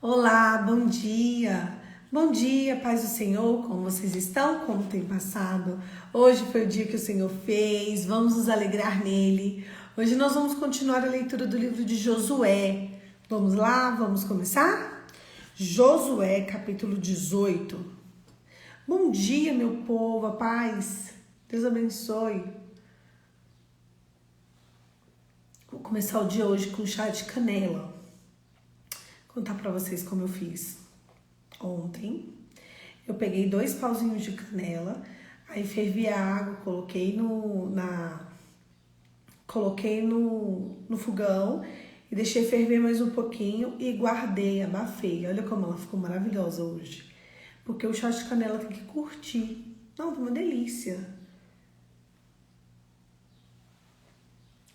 Olá, bom dia! Bom dia, paz do Senhor, como vocês estão? Como tem passado? Hoje foi o dia que o Senhor fez, vamos nos alegrar nele. Hoje nós vamos continuar a leitura do livro de Josué. Vamos lá, vamos começar? Josué, capítulo 18. Bom dia, meu povo, a paz. Deus abençoe. Vou começar o dia hoje com chá de canela. Contar pra vocês como eu fiz. Ontem eu peguei 2 pauzinhos de canela, aí fervi a água, coloquei no fogão e deixei ferver mais um pouquinho e guardei, abafei. Olha como ela ficou maravilhosa hoje. Porque o chá de canela tem que curtir. Não, tá uma delícia.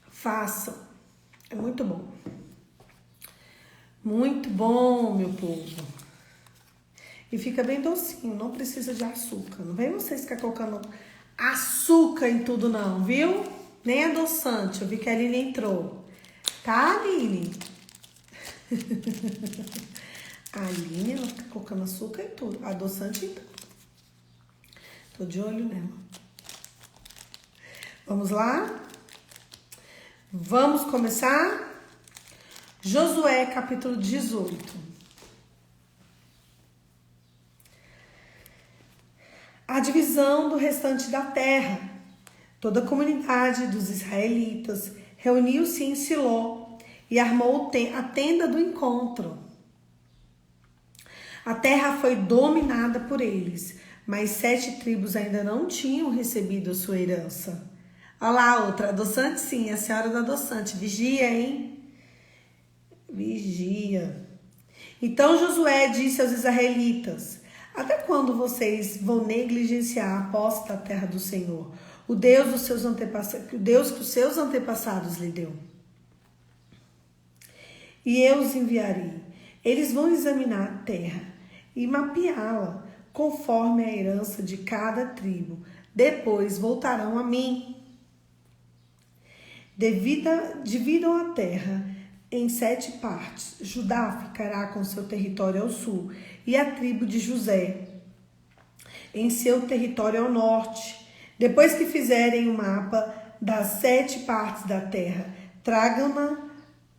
Façam. É muito bom. Muito bom, meu povo. E fica bem docinho, não precisa de açúcar. Não vem vocês ficar colocando açúcar em tudo não, viu? Nem adoçante. Eu vi que a Aline entrou. Tá, Aline? A Aline, ela fica colocando açúcar em tudo. Adoçante em tudo. Tô de olho nela. Vamos lá? Vamos começar? Josué, capítulo 18. A divisão do restante da terra. Toda a comunidade dos israelitas reuniu-se em Siló e armou a tenda do encontro. A terra foi dominada por eles, mas 7 tribos ainda não tinham recebido a sua herança. Olha lá, outra, adoçante sim, a senhora da adoçante. Vigia, hein? Vigia. Então Josué disse aos israelitas: até quando vocês vão negligenciar a posse da terra do Senhor, o Deus dos seus antepassados, o Deus que os seus antepassados lhe deu? E eu os enviarei. Eles vão examinar a terra e mapeá-la conforme a herança de cada tribo. Depois voltarão a mim. Dividam a terra em 7 partes. Judá ficará com seu território ao sul e a tribo de José em seu território ao norte. Depois que fizerem o mapa das 7 partes da terra, tragam-na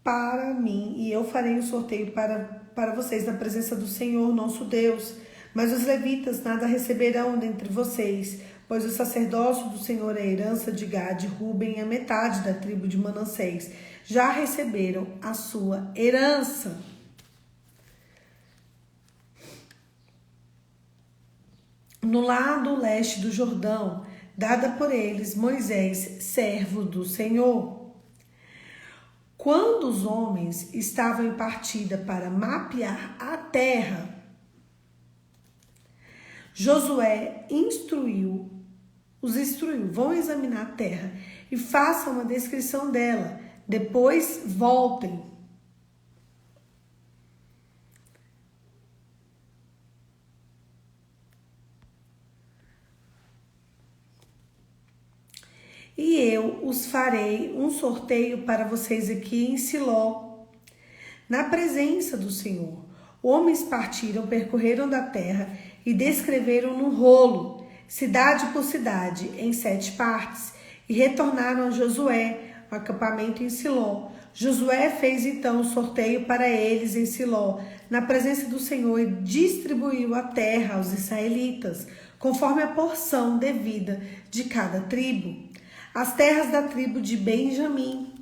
para mim e eu farei o sorteio para vocês na presença do Senhor, nosso Deus. Mas os levitas nada receberão dentre vocês, pois o sacerdócio do Senhor é a herança de Gade, Ruben e a metade da tribo de Manassés. Já receberam a sua herança. No lado leste do Jordão, dada por eles Moisés, servo do Senhor. Quando os homens estavam em partida para mapear a terra, Josué os instruiu, vão examinar a terra e façam uma descrição dela, depois voltem. E eu os farei um sorteio para vocês aqui em Siló, na presença do Senhor. Homens partiram, percorreram da terra e descreveram no rolo, cidade por cidade, em 7 partes, e retornaram a Josué, o acampamento em Siló. Josué fez então o sorteio para eles em Siló, na presença do Senhor, e distribuiu a terra aos israelitas, conforme a porção devida de cada tribo. As terras da tribo de Benjamim.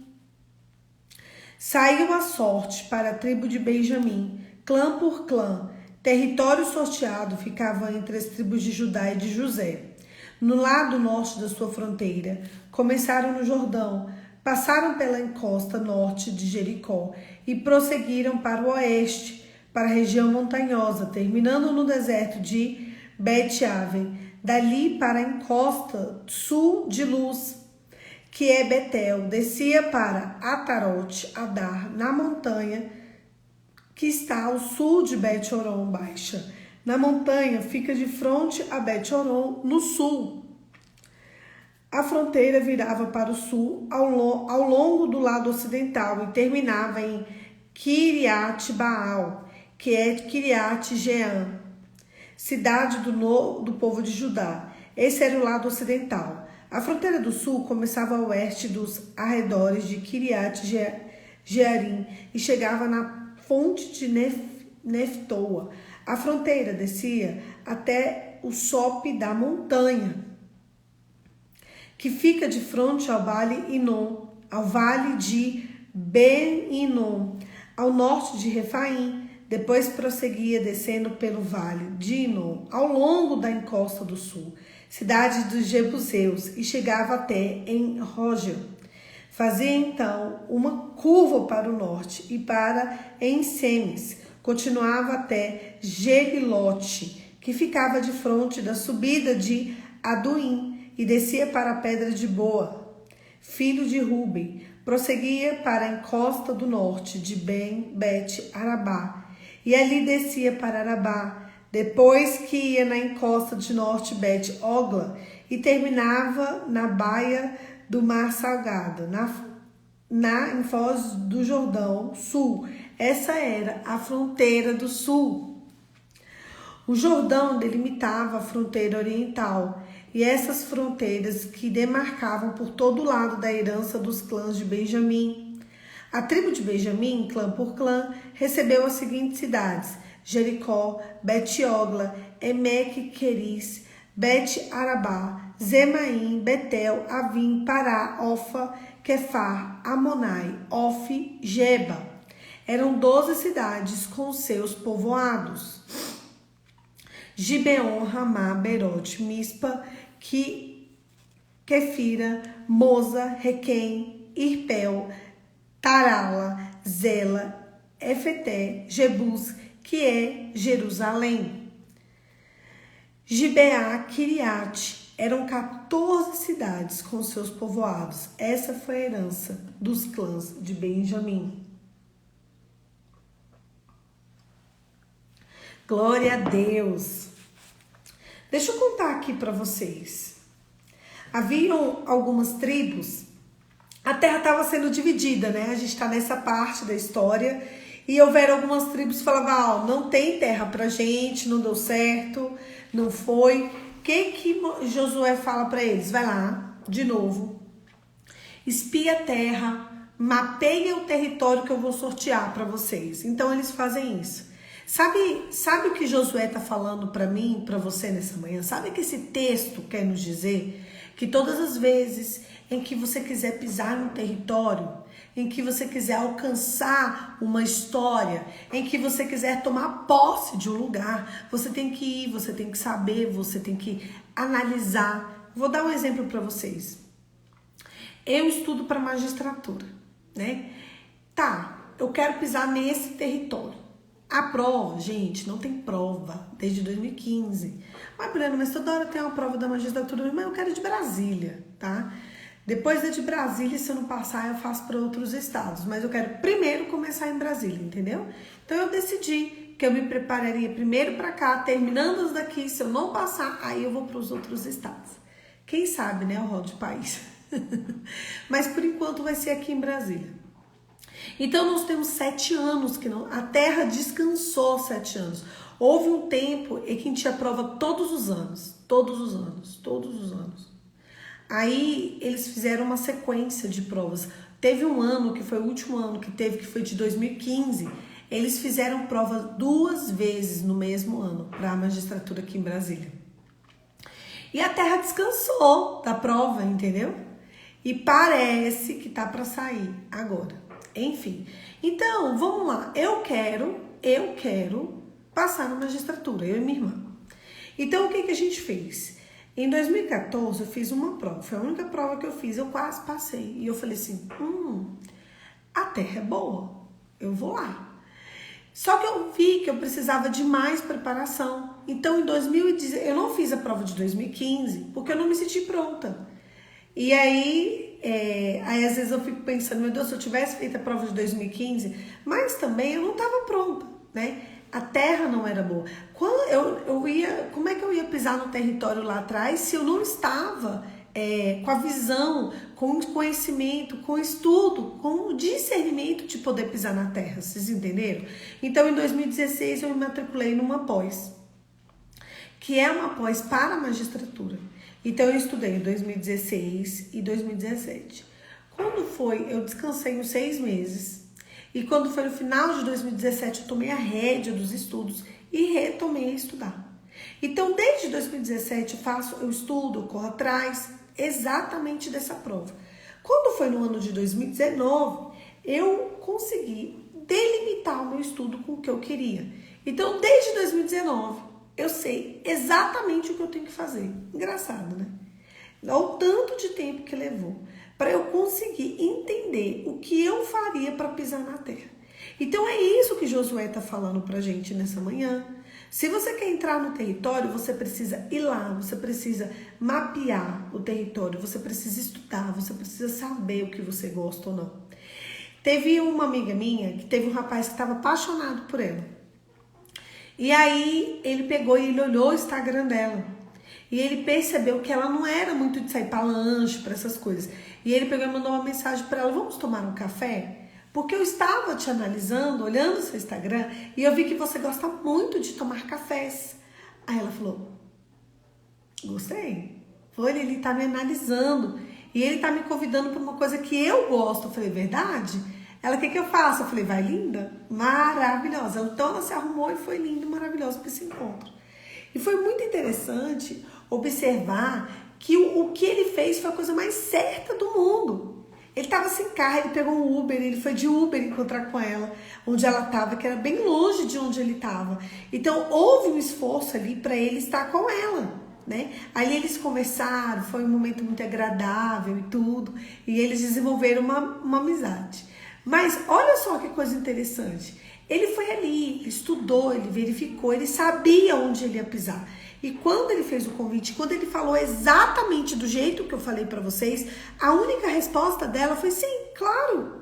Saiu a sorte para a tribo de Benjamim, clã por clã. Território sorteado ficava entre as tribos de Judá e de José. No lado norte da sua fronteira, começaram no Jordão, passaram pela encosta norte de Jericó e prosseguiram para o oeste, para a região montanhosa, terminando no deserto de Bet-Aven. Dali para a encosta sul de Luz, que é Betel, descia para Atarote Adar, na montanha que está ao sul de Bet-Horon Baixa. Na montanha fica de frente a Bet-Horon, no sul. A fronteira virava para o sul ao longo do lado ocidental e terminava em Kiriat Baal, que é Kiriat Jeam, cidade do povo de Judá. Esse era o lado ocidental. A fronteira do sul começava a oeste dos arredores de Kiriat Jearim e chegava na fonte de Neftoa. A fronteira descia até o sope da montanha, que fica de frente ao vale Inom, ao vale de Ben-Inom, ao norte de Refaim. Depois prosseguia descendo pelo vale de Inom, ao longo da encosta do sul, cidade dos Jebuseus, e chegava até em Rogel. Fazia então uma curva para o norte e para Ensemes. Continuava até Gelilote, que ficava de frente da subida de Aduim, e descia para a pedra de Boa, filho de Ruben. Prosseguia para a encosta do norte de Bet-Arabá, e ali descia para Arabá, depois que ia na encosta de norte Bet-Ogla, e terminava na baía do Mar Salgado, em Foz do Jordão sul. Essa era a fronteira do sul. O Jordão delimitava a fronteira oriental, e essas fronteiras que demarcavam por todo lado da herança dos clãs de Benjamim. A tribo de Benjamim, clã por clã, recebeu as seguintes cidades: Jericó, Bet-Ogla, Emek-Queris, Bet-Arabá, Zemaim, Betel, Avim, Pará, Ofa, Quefar, Amonai, Ofi, Geba. Eram 12 cidades com seus povoados: Gibeon, Ramá, Berote, Mispa, Quefira, Moza, Requém, Irpel, Tarala, Zela, Efeté, Jebus, que é Jerusalém. Gibeá, Kiriate, eram 14 cidades com seus povoados. Essa foi a herança dos clãs de Benjamim. Glória a Deus. Deixa eu contar aqui para vocês. Haviam algumas tribos. A terra estava sendo dividida, né? A gente está nessa parte da história. E houveram algumas tribos que falavam: não tem terra pra gente, não deu certo, não foi. O que Josué fala para eles? Vai lá, de novo, espia a terra, mapeia o território que eu vou sortear para vocês. Então eles fazem isso. Sabe o que Josué está falando para mim, para você nessa manhã? Sabe o que esse texto quer nos dizer? Que todas as vezes em que você quiser pisar no território, em que você quiser alcançar uma história, em que você quiser tomar posse de um lugar, você tem que ir, você tem que saber, você tem que analisar. Vou dar um exemplo para vocês. Eu estudo para magistratura, né? Tá, eu quero pisar nesse território. A prova, gente, não tem prova desde 2015. Mas, Breno, mas toda hora tem uma prova da magistratura, mas eu quero de Brasília, tá? Depois da de Brasília, se eu não passar, eu faço para outros estados. Mas eu quero primeiro começar em Brasília, entendeu? Então eu decidi que eu me prepararia primeiro para cá, terminando as daqui. Se eu não passar, aí eu vou para os outros estados. Quem sabe, né? Eu rodo de país. Mas por enquanto vai ser aqui em Brasília. Então nós temos 7 anos que não, a terra descansou 7 anos. Houve um tempo em que a gente tinha prova todos os anos. Aí eles fizeram uma sequência de provas. Teve um ano, que foi o último ano que teve, que foi de 2015. Eles fizeram prova 2 vezes no mesmo ano para a magistratura aqui em Brasília. E a terra descansou da prova, entendeu? E parece que tá para sair agora. Enfim, então vamos lá. Eu quero passar na magistratura, eu e minha irmã. Então o que a gente fez? Em 2014 eu fiz uma prova, foi a única prova que eu fiz, eu quase passei. E eu falei assim, a terra é boa, eu vou lá. Só que eu vi que eu precisava de mais preparação. Então em 2010, eu não fiz a prova de 2015, porque eu não me senti pronta. E aí às vezes eu fico pensando, meu Deus, se eu tivesse feito a prova de 2015, mas também eu não estava pronta, né? A terra não era boa. Como é que eu ia pisar no território lá atrás se eu não estava com a visão, com o conhecimento, com o estudo, com o discernimento de poder pisar na terra, vocês entenderam? Então, em 2016, eu me matriculei numa pós, que é uma pós para a magistratura. Então, eu estudei em 2016 e 2017. Quando foi, eu descansei uns 6 meses. E quando foi no final de 2017, eu tomei a rédea dos estudos e retomei a estudar. Então, desde 2017, eu estudo, eu corro atrás exatamente dessa prova. Quando foi no ano de 2019, eu consegui delimitar o meu estudo com o que eu queria. Então, desde 2019, eu sei exatamente o que eu tenho que fazer. Engraçado, né? Olha o tanto de tempo que levou para eu conseguir entender o que eu faria para pisar na terra. Então, é isso que Josué está falando para a gente nessa manhã. Se você quer entrar no território, você precisa ir lá, você precisa mapear o território, você precisa estudar, você precisa saber o que você gosta ou não. Teve uma amiga minha que teve um rapaz que estava apaixonado por ela. E aí ele pegou e ele olhou o Instagram dela. E ele percebeu que ela não era muito de sair para lanche, para essas coisas. E ele pegou e mandou uma mensagem para ela: vamos tomar um café? Porque eu estava te analisando, olhando o seu Instagram, e eu vi que você gosta muito de tomar cafés. Aí ela falou: gostei. Ele tá me analisando. E ele tá me convidando para uma coisa que eu gosto. Eu falei: verdade? Ela: o que eu faço? Eu falei: vai, linda. Maravilhosa. Então ela se arrumou e foi linda e maravilhosa para esse encontro. E foi muito interessante observar que o que ele fez foi a coisa mais certa do mundo. Ele estava sem carro, ele pegou um Uber, ele foi de Uber encontrar com ela, onde ela estava, que era bem longe de onde ele estava. Então, houve um esforço ali para ele estar com ela, né? Ali eles conversaram, foi um momento muito agradável e tudo, e eles desenvolveram uma amizade. Mas olha só que coisa interessante. Ele foi ali, ele estudou, ele verificou, ele sabia onde ele ia pisar. E quando ele fez o convite, quando ele falou exatamente do jeito que eu falei para vocês, a única resposta dela foi: sim, claro,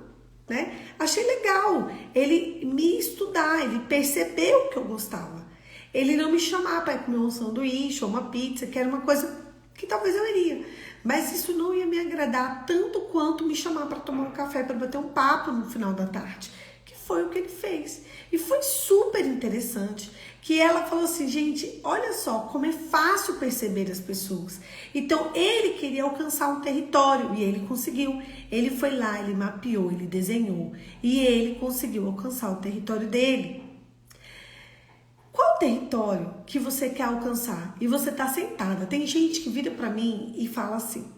né? Achei legal ele me estudar, ele percebeu que eu gostava. Ele não me chamar para ir comer um sanduíche ou uma pizza, que era uma coisa que talvez eu iria. Mas isso não ia me agradar tanto quanto me chamar para tomar um café, para bater um papo no final da tarde. Que foi o que ele fez. E foi super interessante. Que ela falou assim: gente, olha só como é fácil perceber as pessoas. Então, ele queria alcançar um território e ele conseguiu. Ele foi lá, ele mapeou, ele desenhou e ele conseguiu alcançar o território dele. Qual território que você quer alcançar? E você tá sentada. Tem gente que vira pra mim e fala assim: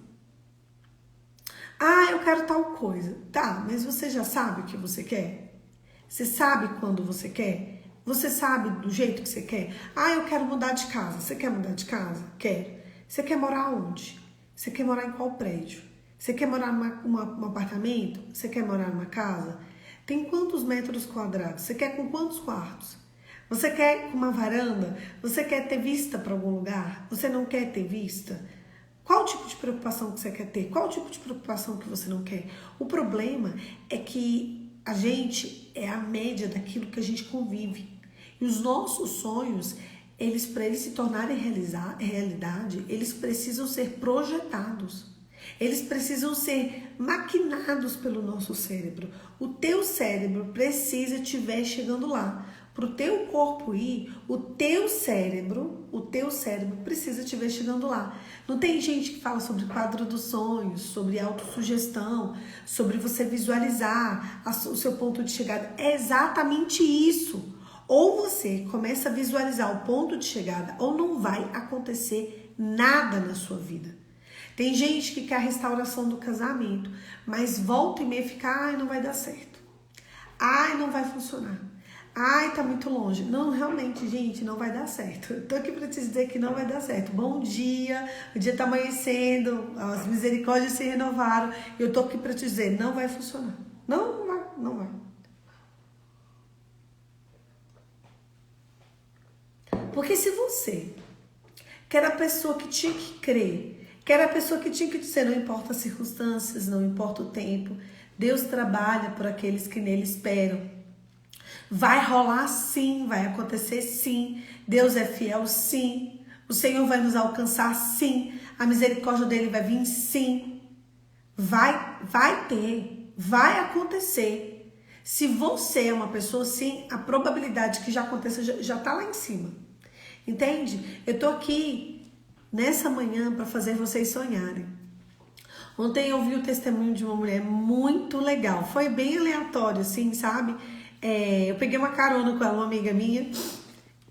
ah, eu quero tal coisa. Tá, mas você já sabe o que você quer? Você sabe quando você quer? Você sabe do jeito que você quer? Ah, eu quero mudar de casa. Você quer mudar de casa? Quero. Você quer morar onde? Você quer morar em qual prédio? Você quer morar num apartamento? Você quer morar numa casa? Tem quantos metros quadrados? Você quer com quantos quartos? Você quer com uma varanda? Você quer ter vista para algum lugar? Você não quer ter vista? Qual tipo de preocupação que você quer ter? Qual tipo de preocupação que você não quer? O problema é que a gente é a média daquilo que a gente convive. E os nossos sonhos, para eles se tornarem realidade, eles precisam ser projetados. Eles precisam ser maquinados pelo nosso cérebro. O teu cérebro precisa estiver chegando lá. Para o teu corpo ir, o teu cérebro precisa estiver chegando lá. Não tem gente que fala sobre quadro dos sonhos, sobre autossugestão, sobre você visualizar o seu ponto de chegada. É exatamente isso. Ou você começa a visualizar o ponto de chegada, ou não vai acontecer nada na sua vida. Tem gente que quer a restauração do casamento, mas volta e meia fica: ai, não vai dar certo. Ai, não vai funcionar. Ai, tá muito longe. Não, realmente, gente, não vai dar certo. Eu tô aqui pra te dizer que não vai dar certo. Bom dia, o dia tá amanhecendo, as misericórdias se renovaram. Eu tô aqui pra te dizer, não vai funcionar. Não vai, não vai. Porque se você, que era a pessoa que tinha que crer, que era a pessoa que tinha que dizer: não importa as circunstâncias, não importa o tempo, Deus trabalha por aqueles que nele esperam. Vai rolar sim, vai acontecer sim, Deus é fiel sim, o Senhor vai nos alcançar sim. A misericórdia dele vai vir sim. Vai ter, vai acontecer. Se você é uma pessoa assim, a probabilidade que já aconteça já tá lá em cima. Entende? Eu tô aqui nessa manhã para fazer vocês sonharem. Ontem eu vi o testemunho de uma mulher muito legal. Foi bem aleatório, assim, sabe? Eu peguei uma carona com ela, uma amiga minha.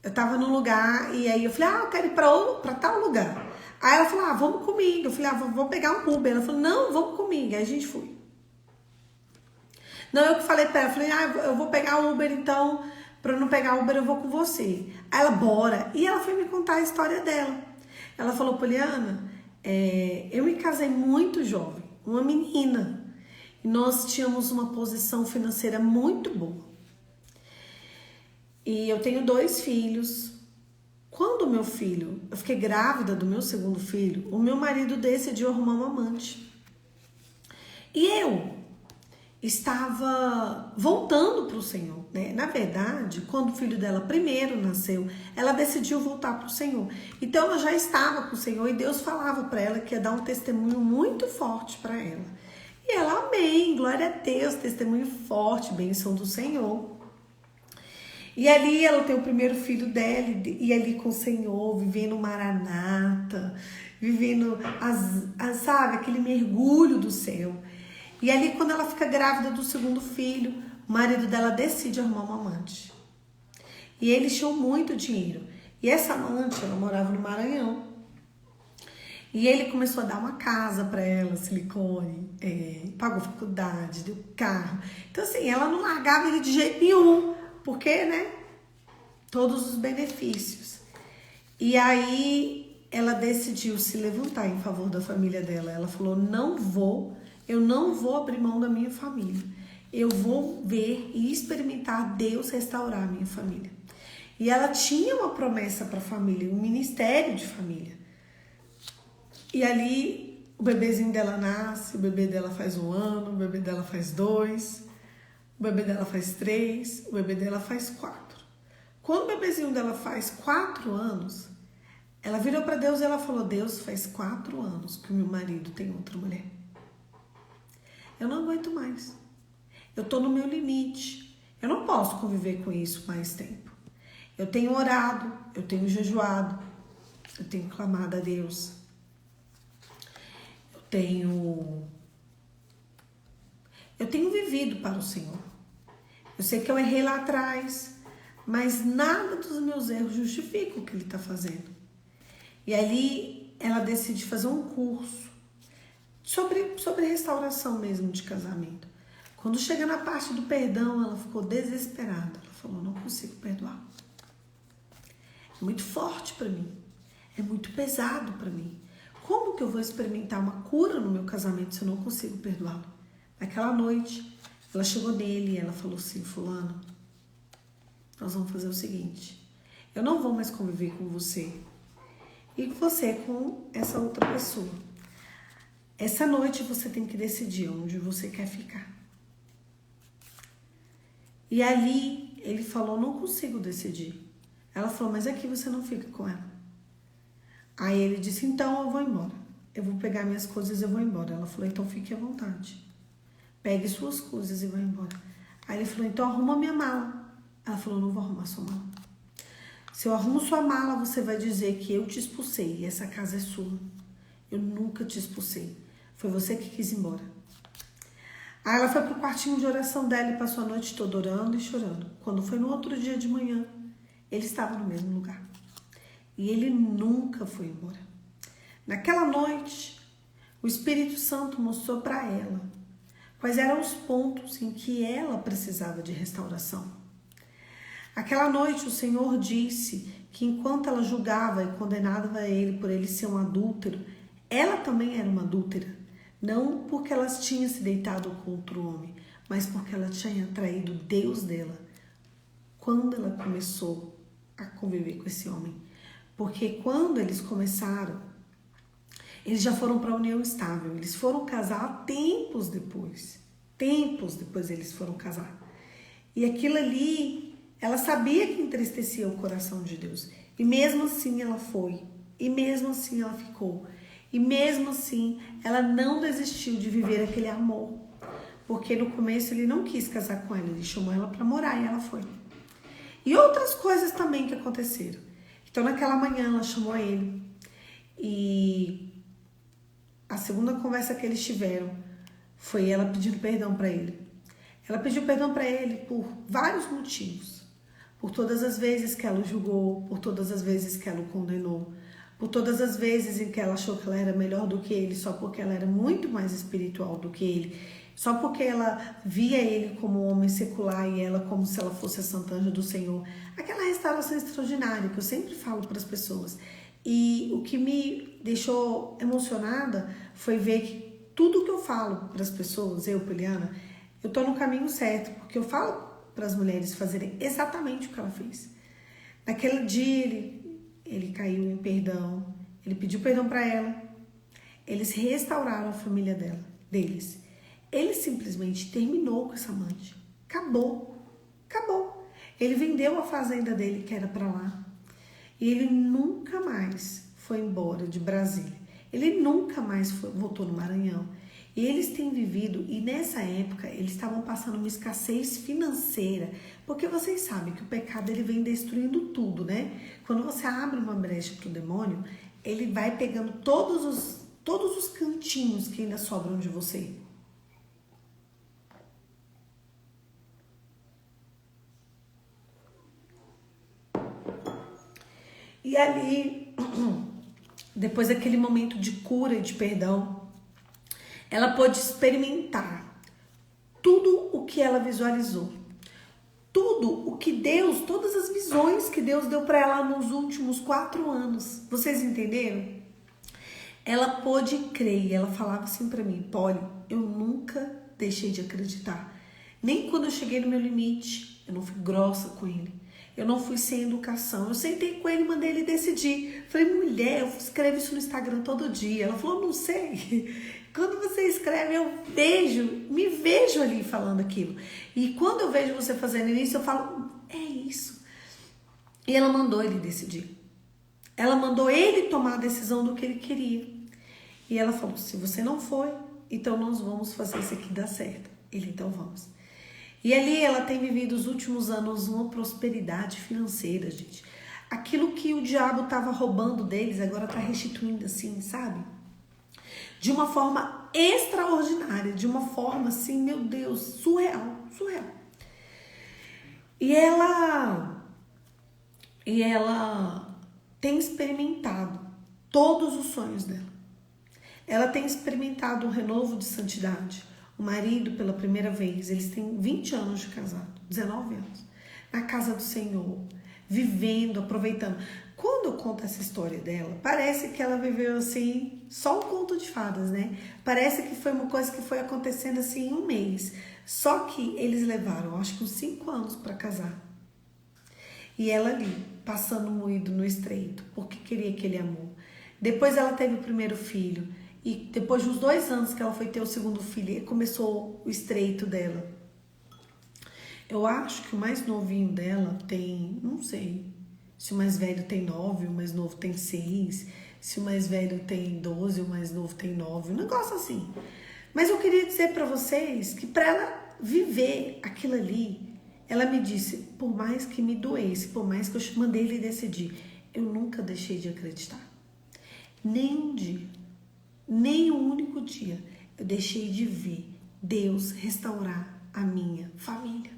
Eu tava num lugar e aí eu falei, eu quero ir pra tal lugar. Aí ela falou, vamos comigo. Eu falei, vou pegar um Uber. Ela falou, não, vamos comigo. Aí a gente foi. Não, eu que falei pra ela, falei, eu vou pegar o Uber, então, pra eu não pegar o Uber, eu vou com você. Aí ela, bora. E ela foi me contar a história dela. Ela falou, Poliana, eu me casei muito jovem, uma menina. E nós tínhamos uma posição financeira muito boa. E eu tenho 2 filhos. Quando eu fiquei grávida do meu segundo filho, o meu marido decidiu arrumar um amante. E eu estava voltando para o Senhor, né? Na verdade, quando o filho dela primeiro nasceu, ela decidiu voltar para o Senhor. Então ela já estava com o Senhor e Deus falava para ela que ia dar um testemunho muito forte para ela. E ela, amém, glória a Deus, testemunho forte, bênção do Senhor. E ali ela tem o primeiro filho dela e ali com o Senhor, vivendo o Maranata, vivendo sabe, aquele mergulho do céu. E ali quando ela fica grávida do segundo filho, o marido dela decide arrumar uma amante. E eles tinham muito dinheiro. E essa amante, ela morava no Maranhão. E ele começou a dar uma casa para ela, silicone, pagou faculdade, deu carro. Então assim, ela não largava ele de jeito nenhum. Porque, né? Todos os benefícios. E aí ela decidiu se levantar em favor da família dela. Ela falou, eu não vou abrir mão da minha família. Eu vou ver e experimentar Deus restaurar a minha família. E ela tinha uma promessa para a família, um ministério de família. E ali o bebezinho dela nasce, o bebê dela faz 1 ano, o bebê dela faz 2... O bebê dela faz 3, o bebê dela faz 4. Quando o bebezinho dela faz 4 anos, ela virou para Deus e ela falou, Deus, faz 4 anos que o meu marido tem outra mulher. Eu não aguento mais. Eu tô no meu limite. Eu não posso conviver com isso mais tempo. Eu tenho orado, eu tenho jejuado, eu tenho clamado a Deus. Eu tenho vivido para o Senhor. Eu sei que eu errei lá atrás, mas nada dos meus erros justifica o que ele está fazendo. E ali ela decide fazer um curso sobre restauração mesmo de casamento. Quando chega na parte do perdão, ela ficou desesperada. Ela falou, não consigo perdoar. É muito forte para mim. É muito pesado para mim. Como que eu vou experimentar uma cura no meu casamento se eu não consigo perdoá-lo? Naquela noite, ela chegou nele e ela falou assim, fulano, nós vamos fazer o seguinte, eu não vou mais conviver com você e você com essa outra pessoa. Essa noite você tem que decidir onde você quer ficar. E ali ele falou, não consigo decidir. Ela falou, mas aqui você não fica com ela. Aí ele disse, então eu vou embora. Eu vou pegar minhas coisas e eu vou embora. Ela falou, então fique à vontade. Pegue suas coisas e vá embora. Aí ele falou, então arruma minha mala. Ela falou, não vou arrumar sua mala. Se eu arrumo sua mala, você vai dizer que eu te expulsei e essa casa é sua. Eu nunca te expulsei. Foi você que quis ir embora. Aí ela foi pro quartinho de oração dela e passou a noite toda orando e chorando. Quando foi no outro dia de manhã, ele estava no mesmo lugar. E ele nunca foi embora. Naquela noite, o Espírito Santo mostrou para ela quais eram os pontos em que ela precisava de restauração. Aquela noite o Senhor disse que enquanto ela julgava e condenava ele por ele ser um adúltero, ela também era uma adúltera. Não porque ela tinha se deitado com outro homem, mas porque ela tinha traído Deus dela quando ela começou a conviver com esse homem. Porque quando eles começaram, eles já foram para a união estável. Eles foram casar tempos depois. Tempos depois eles foram casar. E aquilo ali, ela sabia que entristecia o coração de Deus. E mesmo assim ela foi. E mesmo assim ela ficou. E mesmo assim, ela não desistiu de viver aquele amor. Porque no começo ele não quis casar com ela, ele chamou ela para morar e ela foi. E outras coisas também que aconteceram. Então naquela manhã ela chamou ele e a segunda conversa que eles tiveram foi ela pedindo perdão para ele. Ela pediu perdão para ele por vários motivos. Por todas as vezes que ela o julgou, por todas as vezes que ela o condenou, por todas as vezes em que ela achou que ela era melhor do que ele, só porque ela era muito mais espiritual do que ele, só porque ela via ele como um homem secular e ela como se ela fosse a Santa Anja do Senhor. Aquela restauração extraordinária que eu sempre falo para as pessoas. E o que me deixou emocionada foi ver que tudo que eu falo para as pessoas, eu, Poliana, eu tô no caminho certo, porque eu falo para as mulheres fazerem exatamente o que ela fez. Naquele dia ele caiu em perdão, ele pediu perdão para ela, eles restauraram a família deles. Ele simplesmente terminou com essa amante. Acabou. Ele vendeu a fazenda dele, que era para lá. E ele nunca mais foi embora de Brasília. Ele nunca mais voltou no Maranhão. E eles têm vivido, e nessa época eles estavam passando uma escassez financeira, porque vocês sabem que o pecado ele vem destruindo tudo, né? Quando você abre uma brecha para o demônio, ele vai pegando todos os cantinhos que ainda sobram de você. E ali, depois daquele momento de cura e de perdão, ela pôde experimentar tudo o que ela visualizou. Tudo o que Deus, todas as visões que Deus deu para ela nos últimos 4 anos. Vocês entenderam? Ela pôde crer e ela falava assim para mim: Polly, eu nunca deixei de acreditar. Nem quando eu cheguei no meu limite, eu não fui grossa com ele. Eu não fui sem educação. Eu sentei com ele e mandei ele decidir. Falei, mulher, eu escrevo isso no Instagram todo dia. Ela falou, não sei. Quando você escreve, eu me vejo ali falando aquilo. E quando eu vejo você fazendo isso, eu falo, é isso. E ela mandou ele decidir. Ela mandou ele tomar a decisão do que ele queria. E ela falou, se você não foi, então nós vamos fazer isso aqui dar certo. Ele, então vamos. E ali ela tem vivido os últimos anos uma prosperidade financeira, gente. Aquilo que o diabo estava roubando deles, agora está restituindo assim, sabe? De uma forma extraordinária, de uma forma assim, meu Deus, surreal. E ela tem experimentado todos os sonhos dela. Ela tem experimentado um renovo de santidade. O marido, pela primeira vez, eles têm 20 anos de casado, 19 anos, na casa do Senhor, vivendo, aproveitando. Quando eu conto essa história dela, parece que ela viveu assim, só um conto de fadas, né? Parece que foi uma coisa que foi acontecendo assim em um mês. Só que eles levaram, acho que uns 5 anos para casar. E ela ali, passando moído no estreito, porque queria aquele amor. Depois ela teve o primeiro filho. E depois de uns 2 anos que ela foi ter o segundo filho, começou o estreito dela. Eu acho que o mais novinho dela tem, não sei, se o mais velho tem 9, o mais novo tem 6, se o mais velho tem 12, o mais novo tem 9, um negócio assim. Mas eu queria dizer para vocês que para ela viver aquilo ali, ela me disse, por mais que me doesse, por mais que eu mandei ele decidir, eu nunca deixei de acreditar. Nem um dia, nem um único dia, eu deixei de ver Deus restaurar a minha família.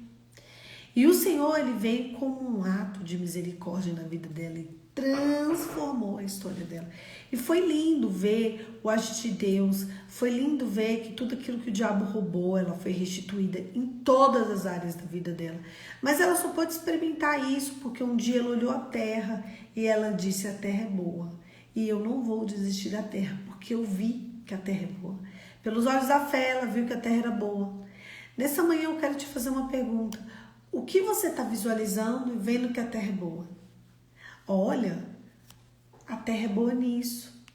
E o Senhor, ele veio como um ato de misericórdia na vida dela e transformou a história dela. E foi lindo ver o agir de Deus, foi lindo ver que tudo aquilo que o diabo roubou, ela foi restituída em todas as áreas da vida dela. Mas ela só pôde experimentar isso porque um dia ela olhou a terra e ela disse, a terra é boa. E eu não vou desistir da terra, porque eu vi que a terra é boa. Pelos olhos da fé, ela viu que a terra era boa. Nessa manhã eu quero te fazer uma pergunta. O que você está visualizando e vendo que a terra é boa? Olha, a terra é boa nisso.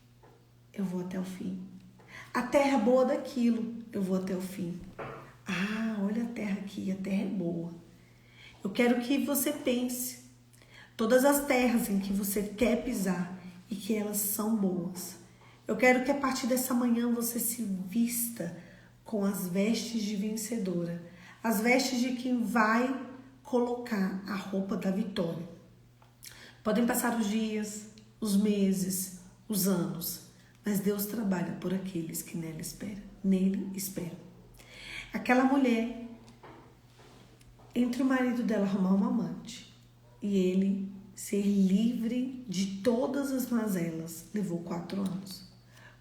Eu vou até o fim. A terra é boa daquilo. Eu vou até o fim. Ah, olha a terra aqui. A terra é boa. Eu quero que você pense. Todas as terras em que você quer pisar e que elas são boas. Eu quero que a partir dessa manhã você se vista com as vestes de vencedora, as vestes de quem vai colocar a roupa da vitória. Podem passar os dias, os meses, os anos, mas Deus trabalha por aqueles que nele esperam. Aquela mulher, entre o marido dela arrumar um amante e ele ser livre de todas as mazelas, levou 4 anos.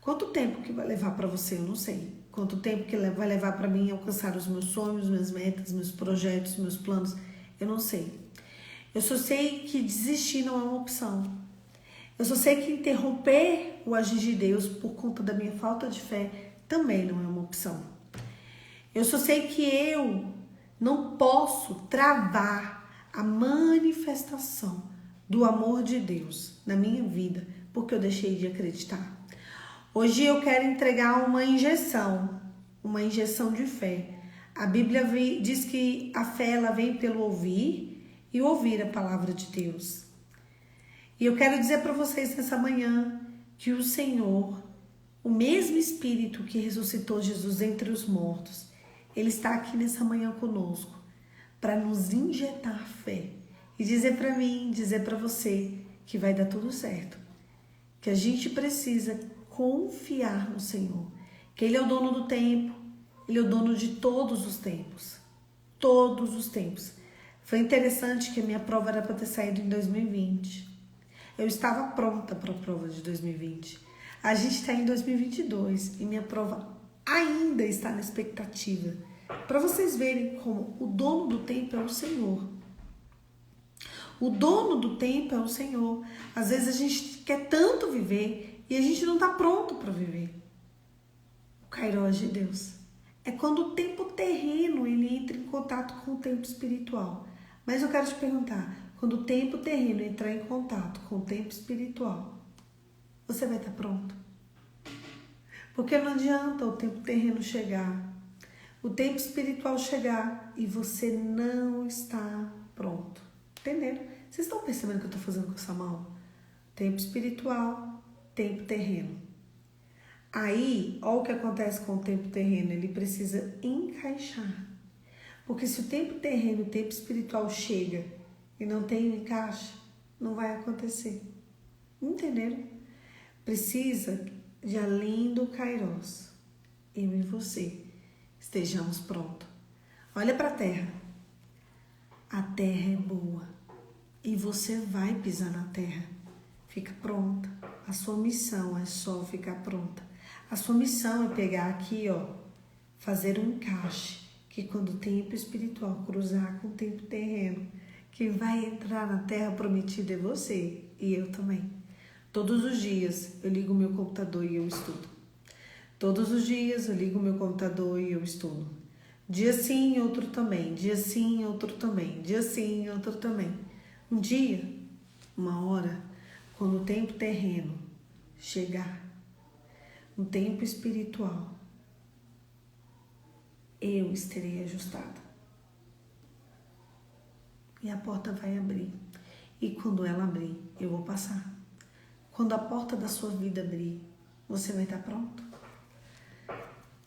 Quanto tempo que vai levar para você? Eu não sei. Quanto tempo que vai levar para mim alcançar os meus sonhos, minhas metas, meus projetos, meus planos? Eu não sei. Eu só sei que desistir não é uma opção. Eu só sei que interromper o agir de Deus por conta da minha falta de fé também não é uma opção. Eu só sei que eu não posso travar a manifestação do amor de Deus na minha vida porque eu deixei de acreditar. Hoje eu quero entregar uma injeção de fé. A Bíblia diz que a fé ela vem pelo ouvir e ouvir a palavra de Deus. E eu quero dizer para vocês nessa manhã que o Senhor, o mesmo Espírito que ressuscitou Jesus entre os mortos, Ele está aqui nessa manhã conosco para nos injetar fé e dizer para mim, dizer para você que vai dar tudo certo. Que a gente precisa confiar no Senhor, que Ele é o dono do tempo, Ele é o dono de todos os tempos. Todos os tempos. Foi interessante que a minha prova era para ter saído em 2020. Eu estava pronta para a prova de 2020. A gente está em 2022 e minha prova ainda está na expectativa. Para vocês verem como o dono do tempo é o Senhor. O dono do tempo é o Senhor. Às vezes a gente quer tanto viver e a gente não está pronto para viver. O Kairos de Deus é quando o tempo terreno ele entra em contato com o tempo espiritual. Mas eu quero te perguntar, quando o tempo terreno entrar em contato com o tempo espiritual, você vai estar pronto? Porque não adianta o tempo terreno chegar, o tempo espiritual chegar e você não está pronto. Entenderam? Vocês estão percebendo o que eu estou fazendo com essa mão? Tempo espiritual, tempo terreno. Aí, olha o que acontece com o tempo terreno, ele precisa encaixar. Porque se o tempo terreno, o tempo espiritual chega e não tem um encaixe, não vai acontecer. Entenderam? Precisa de além do Kairos, eu e você estejamos prontos. Olha para a terra. A terra é boa e você vai pisar na terra. Fica pronta. A sua missão é só ficar pronta. A sua missão é pegar aqui, ó, fazer um encaixe, que quando o tempo espiritual cruzar com o tempo terreno, quem vai entrar na terra prometida é você e eu também. Todos os dias eu ligo o meu computador e eu estudo. Todos os dias eu ligo o meu computador e eu estudo. Dia sim, outro também. Dia sim, outro também. Dia sim, outro também. Um dia, uma hora, quando o tempo terreno chegar, no tempo espiritual, eu estarei ajustada. E a porta vai abrir. E quando ela abrir, eu vou passar. Quando a porta da sua vida abrir, você vai estar pronto?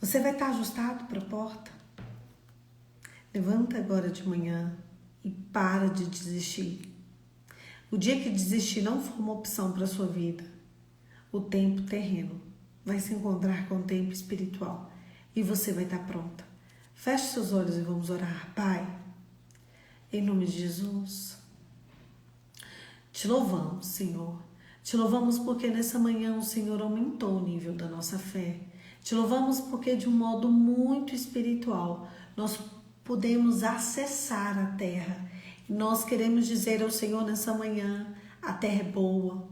Você vai estar ajustado para a porta? Levanta agora de manhã e para de desistir. O dia que desistir não for uma opção para a sua vida, o tempo terreno vai se encontrar com o tempo espiritual e você vai estar pronta. Feche seus olhos e vamos orar. Pai, em nome de Jesus, te louvamos, Senhor. Te louvamos porque nessa manhã o Senhor aumentou o nível da nossa fé. Te louvamos porque de um modo muito espiritual nós podemos acessar a terra. E nós queremos dizer ao Senhor nessa manhã, a terra é boa.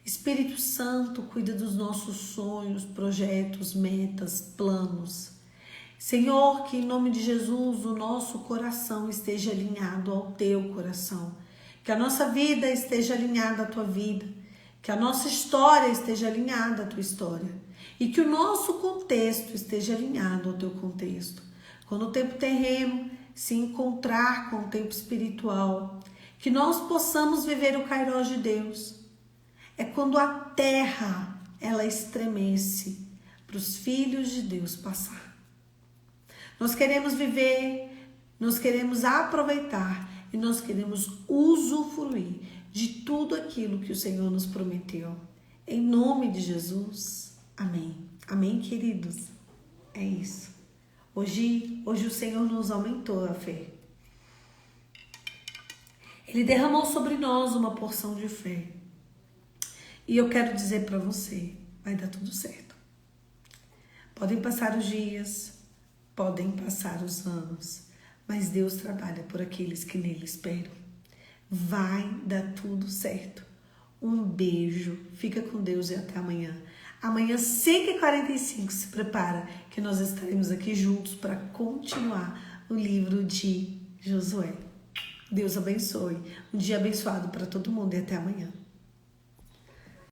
Espírito Santo, cuida dos nossos sonhos, projetos, metas, planos. Senhor, que em nome de Jesus o nosso coração esteja alinhado ao teu coração. Que a nossa vida esteja alinhada à tua vida. Que a nossa história esteja alinhada à tua história. E que o nosso contexto esteja alinhado ao teu contexto. Quando o tempo terreno se encontrar com o tempo espiritual, que nós possamos viver o Kairos de Deus. É quando a terra ela estremece para os filhos de Deus passar. Nós queremos viver, nós queremos aproveitar e nós queremos usufruir de tudo aquilo que o Senhor nos prometeu. Em nome de Jesus, amém. Amém, queridos? É isso. Hoje o Senhor nos aumentou a fé. Ele derramou sobre nós uma porção de fé. E eu quero dizer para você, vai dar tudo certo. Podem passar os dias, podem passar os anos, mas Deus trabalha por aqueles que nele esperam. Vai dar tudo certo. Um beijo, fica com Deus e até amanhã. Amanhã, 5h45, se prepara que nós estaremos aqui juntos para continuar o livro de Josué. Deus abençoe. Um dia abençoado para todo mundo e até amanhã.